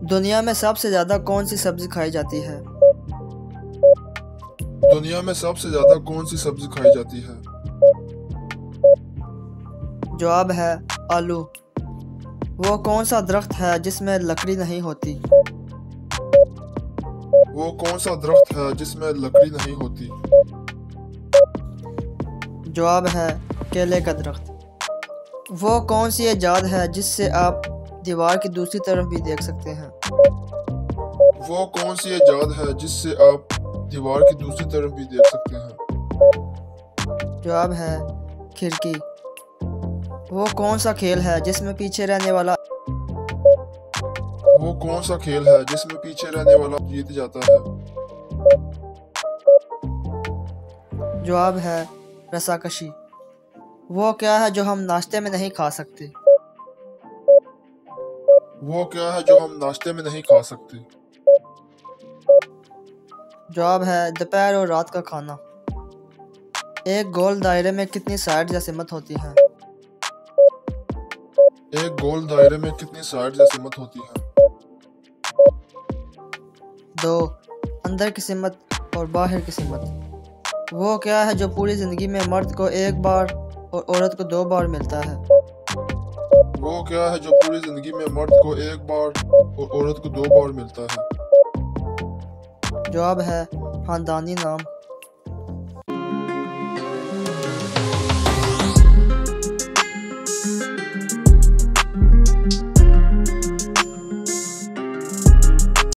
दुनिया में सबसे ज़्यादा कौन सी सब्ज़ी खाई जाती है? दुनिया में सबसे ज्यादा कौन सी सब्जी खाई जाती है? जवाब है आलू। वो कौन सा दरख्त है जिसमें लकड़ी नहीं होती? वो कौन सा दरख्त है जिसमें लकड़ी नहीं होती? जवाब है केले का दरख्त। वो कौन सी ईजाद है जिससे आप दीवार की दूसरी तरफ भी देख सकते हैं? वो कौन सी इजाद है जिससे आप दीवार की दूसरी तरफ भी देख सकते हैं? जवाब है खिड़की। वो कौन सा खेल है जिसमें पीछे रहने वाला वो कौन सा खेल है जिसमें पीछे रहने वाला जीत जाता है? जवाब है रस्साकशी। वो क्या है जो हम नाश्ते में नहीं खा सकते? वो क्या है जो हम नाश्ते में नहीं खा सकते? जवाब है दोपहर और रात का खाना। एक गोल दायरे में कितनी साइड या सिमत होती हैं? एक गोल दायरे में कितनी साइड या सिमत होती है? 2। अंदर की सिमत और बाहर की सिमत। वो क्या है जो पूरी ज़िंदगी में मर्द को एक बार और औरत को 2 बार मिलता है? वो क्या है जो पूरी जिंदगी में मर्द को एक बार और औरत को 2 बार मिलता है? जवाब है खानदानी नाम।